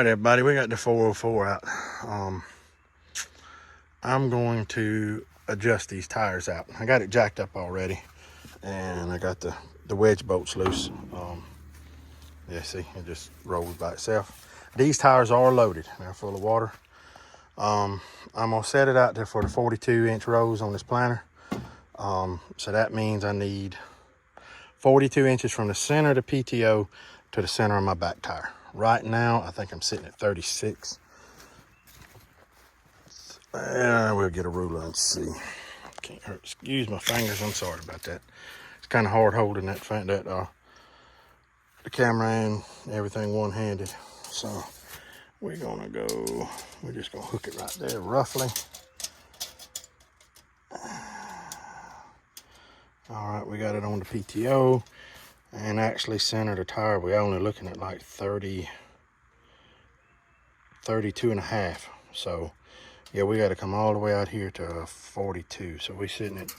right, everybody, we got the 404 out. I'm going to adjust these tires out. I got it jacked up already, and I got the wedge bolts loose. Yeah, see, it just rolls by itself. These tires are loaded. They're full of water. I'm gonna set it out there for the 42-inch rows on this planter. So that means I need 42 inches from the center of the PTO to the center of my back tire. Right now, I think I'm sitting at 36. And we'll get a ruler and see. Can't hurt. Excuse my fingers. I'm sorry about that. It's kind of hard holding the camera and everything one-handed. So we're gonna go. We're just gonna hook it right there, roughly. All right, we got it on the PTO, and actually center the tire. We're only looking at like 30, 32 and a half. So yeah, we got to come all the way out here to 42. So we're sitting at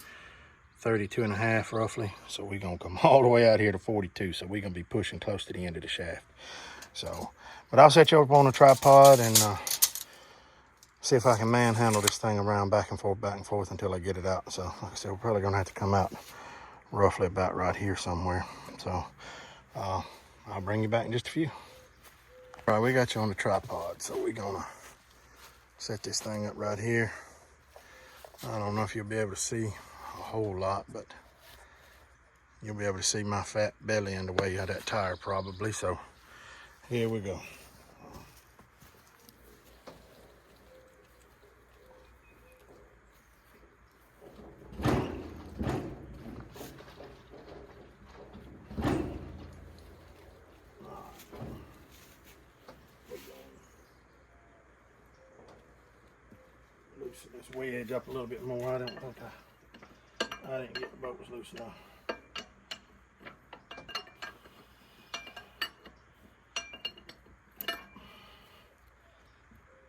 32 and a half roughly. So we're going to come all the way out here to 42. So we're going to be pushing close to the end of the shaft. So, but I'll set you up on a tripod and see if I can manhandle this thing around back and forth until I get it out. So like I said, we're probably going to have to come out roughly about right here somewhere. So I'll bring you back in just a few. All right, we got you on the tripod. So we're going to set this thing up right here. I don't know if you'll be able to see a whole lot, but you'll be able to see my fat belly in the way of that tire probably. So here we go. Loosen this wedge up a little bit more. I don't think I didn't get the bolts loose enough.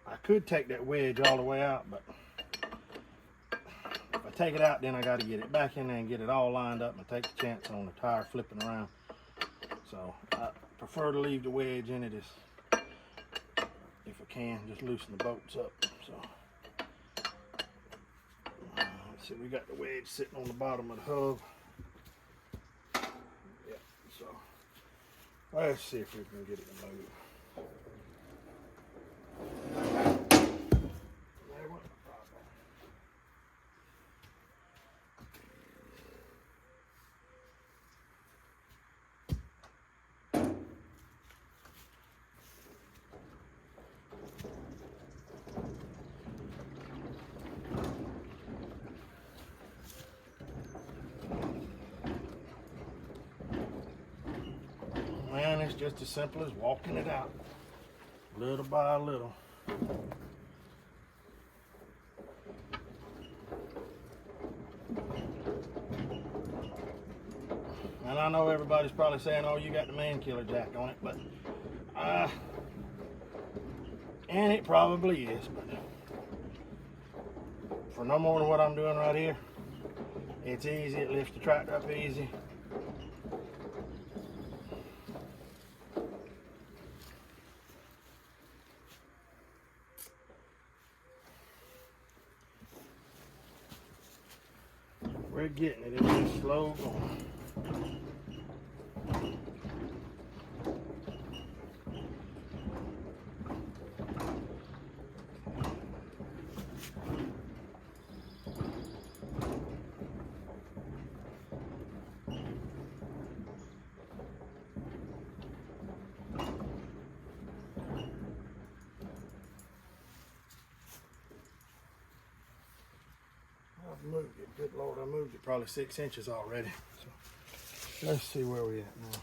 I could take that wedge all the way out, but if I take it out, then I got to get it back in there and get it all lined up and take the chance on the tire flipping around. So I prefer to leave the wedge in it if I can, just loosen the bolts up. So let's see, we got the wedge sitting on the bottom of the hub. Yeah, so let's see if we can get it to move. There wasn't a problem. Man, it's just as simple as walking it out, little by little. And I know everybody's probably saying, oh, you got the man killer jack on it, but and it probably is, but for no more than what I'm doing right here, it's easy. It lifts the tractor up easy. We're getting it. It's just slow going. I've moved it. Good Lord, I moved it probably 6 inches already. So let's see where we at now.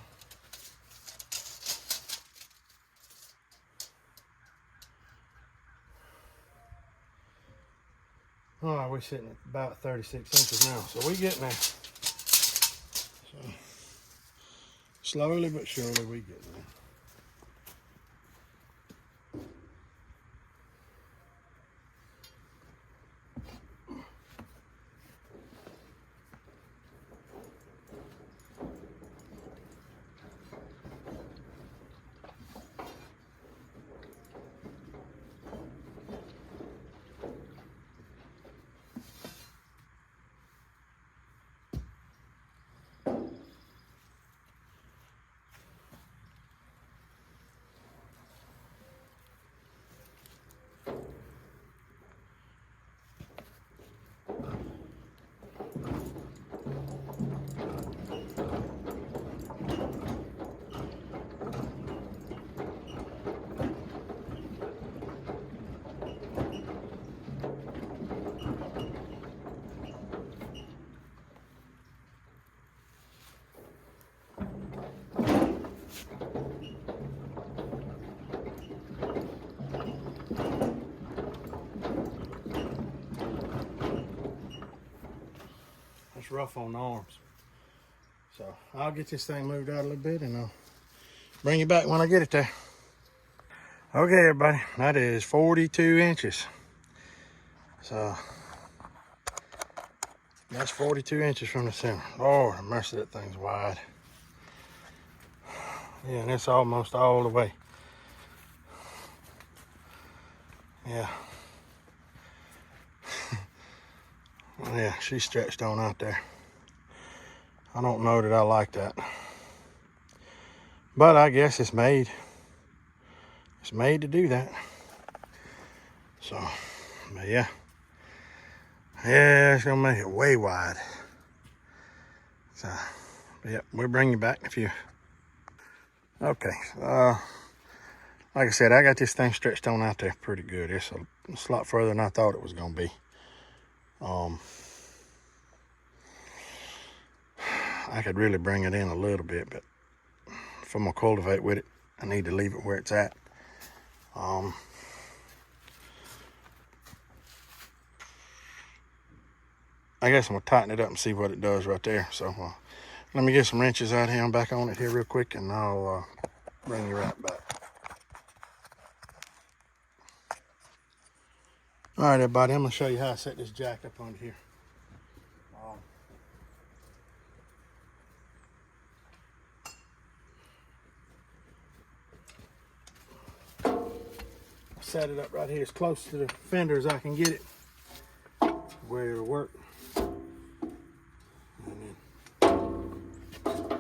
All right, we're sitting at about 36 inches now, so we're getting there. So slowly but surely we get there. rough on the arms. So I'll get this thing moved out a little bit and I'll bring you back when I get it there. Okay, everybody, that is 42 inches. So that's 42 inches from the center. Lord mercy, that thing's wide. Yeah, and it's almost all the way. Yeah. Yeah, she's stretched on out there. I don't know that I like that. But I guess it's made. It's made to do that. So, but yeah. Yeah, it's gonna make it way wide. So, yeah, we'll bring you back in a few. Okay, like I said, I got this thing stretched on out there pretty good. It's a lot further than I thought it was gonna be. I could really bring it in a little bit, but if I'm gonna cultivate with it, I need to leave it where it's at. I guess I'm gonna tighten it up and see what it does right there. So let me get some wrenches out here. I'm back on it here real quick, and I'll bring you right back. All right, everybody, I'm gonna show you how I set this jack up on here. Set it up right here as close to the fender as I can get it, where it'll work. And then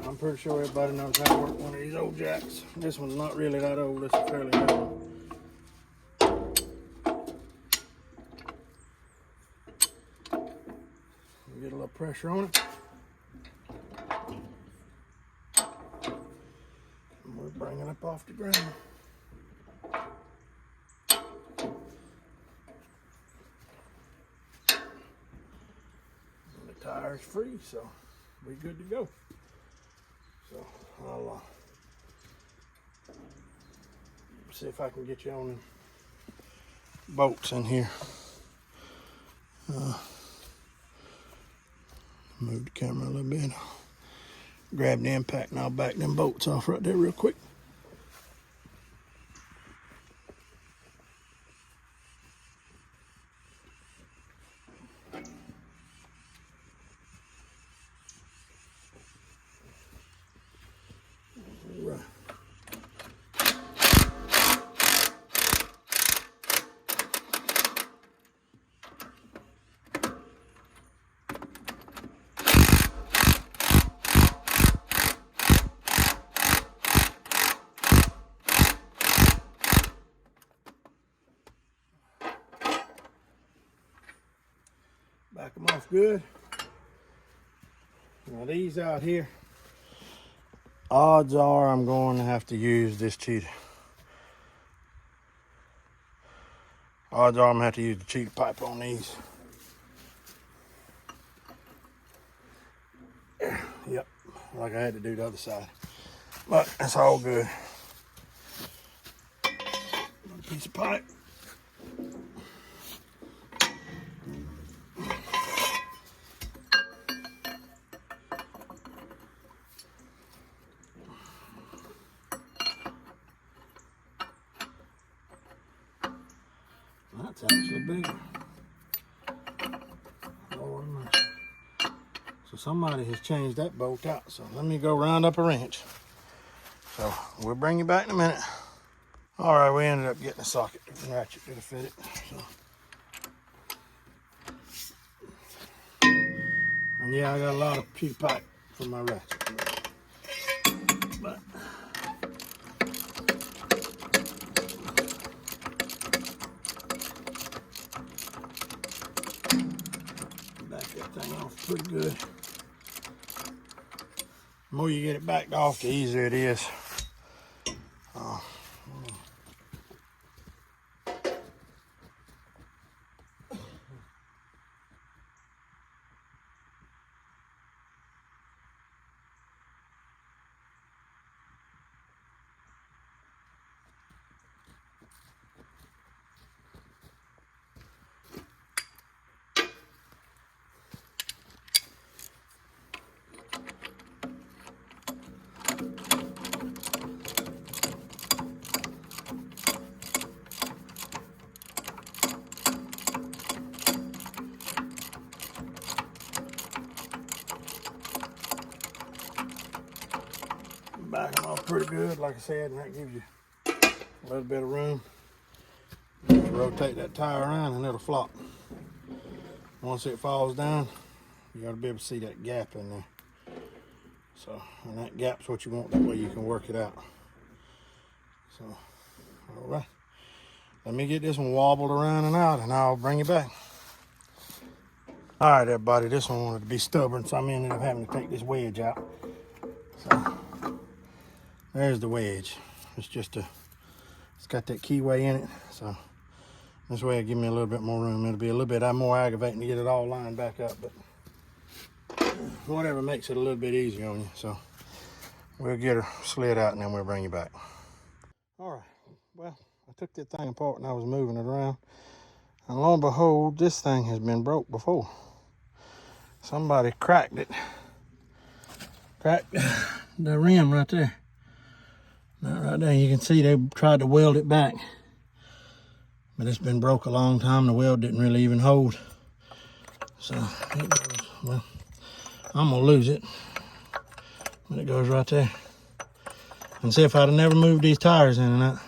I'm pretty sure everybody knows how to work one of these old jacks. This one's not really that old. This is fairly new. Get a little pressure on it. And we're bringing it up off the ground. Tire's free, so we're good to go. So I'll see if I can get you on the bolts in here. Move the camera a little bit. Grab the impact and I'll back them bolts off right there real quick. Back them off good. Now these out here, odds are I'm going to have to use this cheetah. Odds are I'm going to have to use the cheetah pipe on these. Yep, like I had to do the other side. But that's all good. Another piece of pipe. That's actually bigger. Lord mercy. So somebody has changed that bolt out. So let me go round up a wrench. So we'll bring you back in a minute. All right, we ended up getting a socket ratchet to fit it. So. And yeah, I got a lot of cheap pipe for my ratchet. But back that thing off pretty good. The more you get it backed off, the easier it is. back them off pretty good, like I said, and that gives you a little bit of room. Just rotate that tire around and it'll flop. Once it falls down, you ought to be able to see that gap in there. So, and that gap's what you want, that way you can work it out. So, all right. Let me get this one wobbled around and out, and I'll bring you back. All right, everybody, this one wanted to be stubborn, so I ended up having to take this wedge out. So, there's the wedge. It's got that keyway in it, so this way it'll give me a little bit more room. It'll be a little bit more aggravating to get it all lined back up, but whatever makes it a little bit easier on you. So we'll get her slid out and then we'll bring you back. All right, well, I took that thing apart and I was moving it around, and lo and behold, this thing has been broke before. Somebody cracked it. Cracked the rim right there. Right there, you can see they tried to weld it back, but it's been broke a long time. The weld didn't really even hold. So it goes, well, I'm gonna lose it, but it goes right there. And see, if I'd have never moved these tires in and out,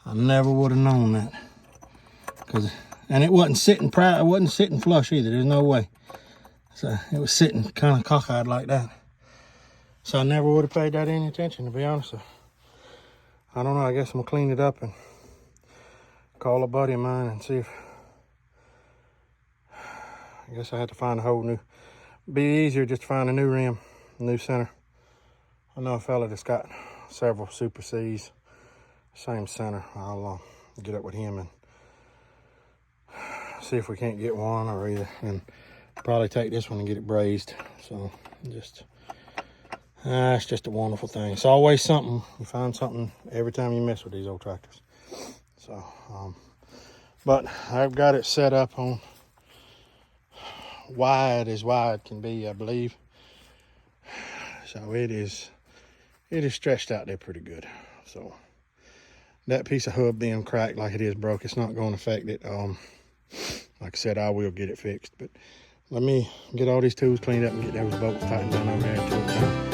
I never would have known that. And it wasn't sitting proud, it wasn't sitting flush either. There's no way. So it was sitting kind of cockeyed like that. So I never would have paid that any attention, to be honest. I don't know, I guess I'm gonna clean it up and call a buddy of mine and see if, I guess I had to find a whole new, be easier just to find a new rim, new center. I know a fella that's got several Super C's, same center. I'll get up with him and see if we can't get one, or either, and probably take this one and get it brazed. So just, it's just a wonderful thing. It's always something. You find something every time you mess with these old tractors. So, but I've got it set up on wide as wide can be, I believe. So it is stretched out there pretty good. So that piece of hub being cracked like it is broke, it's not going to affect it. Like I said, I will get it fixed, but let me get all these tools cleaned up and get those bolts tightened down over there until it's done.